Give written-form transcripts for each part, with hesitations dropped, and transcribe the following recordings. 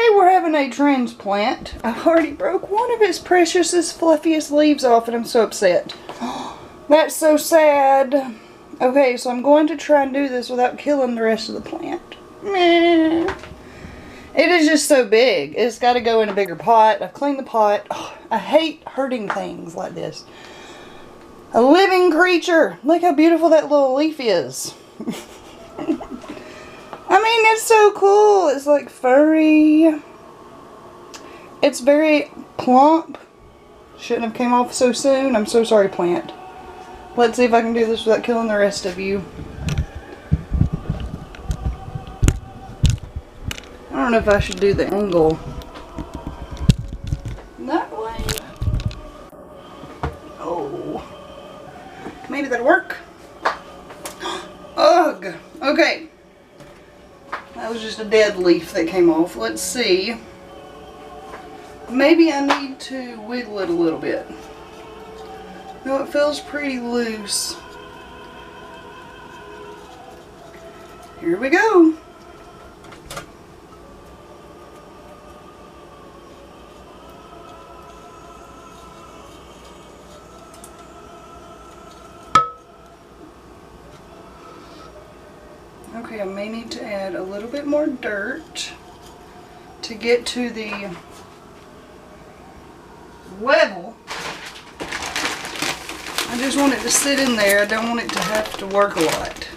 Today we're having a transplant. I've already broke one of its preciousest, fluffiest leaves off and I'm so upset. That's so sad. Okay, so I'm going to try and do this without killing the rest of the plant. Meh. It is just so big. It's got to go in a bigger pot. I've cleaned the pot. Oh, I hate hurting things like this. A living creature. Look how beautiful that little leaf is. I mean, it's so cool. It's like furry. It's very plump. Shouldn't have came off so soon. I'm so sorry, plant. Let's see if I can do this without killing the rest of you. I don't know if I should do the angle that way. Oh. Maybe that'll work. Ugh. Okay. That was just a dead leaf that came off. Let's see. Maybe I need to wiggle it a little bit. No, it feels pretty loose. Here we go. Okay, I may need to add a little bit more dirt to get to the level. I just want it to sit in there. I don't want it to have to work a lot.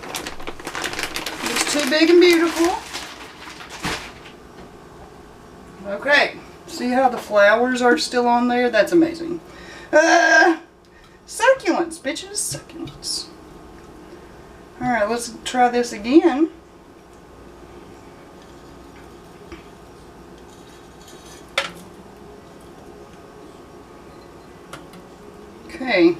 It's too big and beautiful. Okay, see how the flowers are still on there? That's amazing. Succulents, bitches, succulents. Alright, let's try this again. Okay.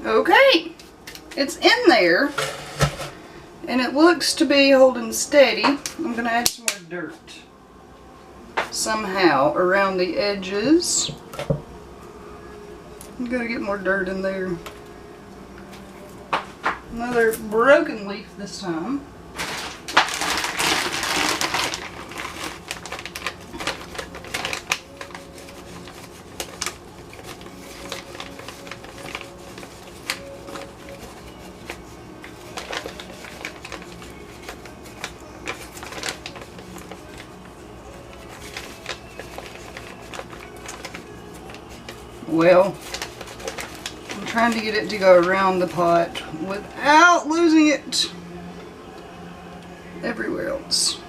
Okay. It's in there. And it looks to be holding steady. I'm going to add some more dirt somehow around the edges. I'm going to get more dirt in there. Another broken leaf this time. Well, I'm trying to get it to go around the pot without losing it everywhere else.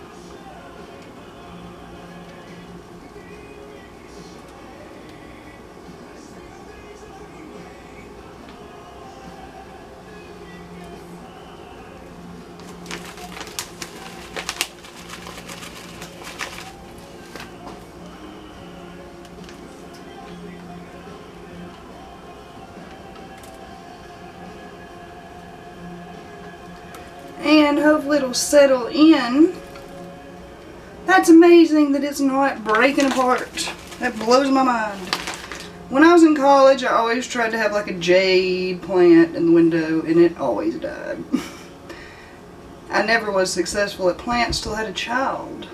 And hopefully it'll settle in. That's amazing that it's not breaking apart. That blows my mind. When I was in college, I always tried to have like a jade plant in the window, and it always died. I never was successful at plants till I had a child.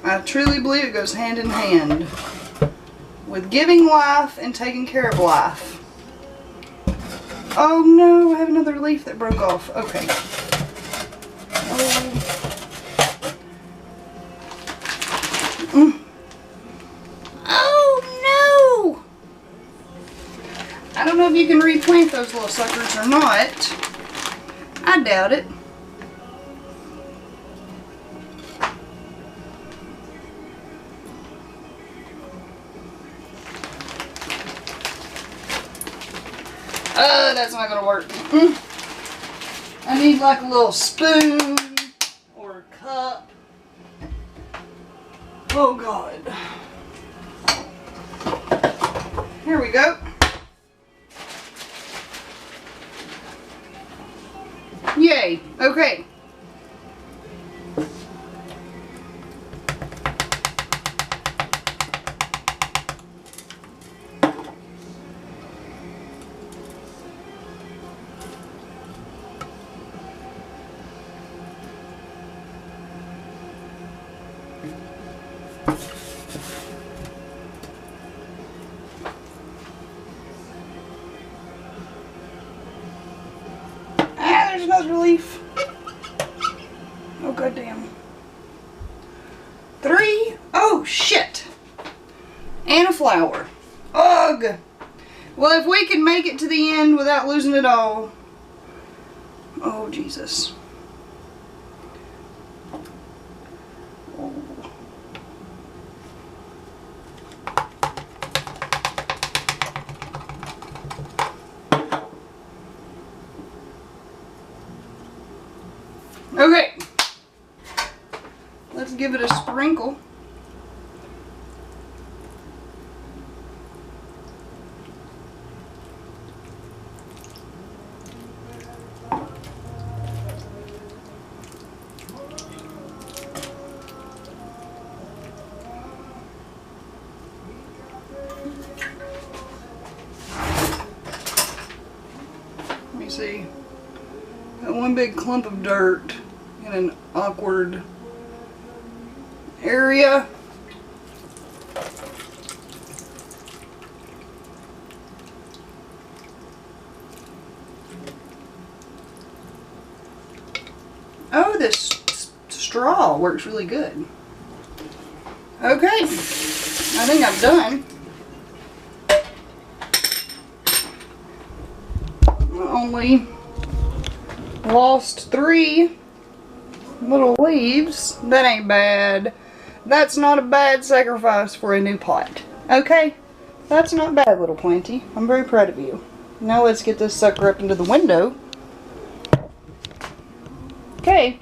I truly believe it goes hand in hand with giving life and taking care of life. Oh no, I have another leaf that broke off. Okay. Oh no! I don't know if you can replant those little suckers or not. I doubt it. That's not gonna work. I need like a little spoon or a cup. Oh God. Here we go. Yay. Okay. Ah, there's another leaf. Oh, goddamn. 3. Oh, shit. And a flower. Ugh. Well, if we can make it to the end without losing it all. Oh, Jesus. Oh. Okay. Let's give it a sprinkle. Let me see. Got one big clump of dirt in an awkward area. Oh, this straw works really good. Okay, I think I'm done. Only lost 3 little leaves. That ain't bad. That's not a bad sacrifice for a new pot. Okay? That's not bad, little planty. I'm very proud of you. Now let's get this sucker up into the window. Okay.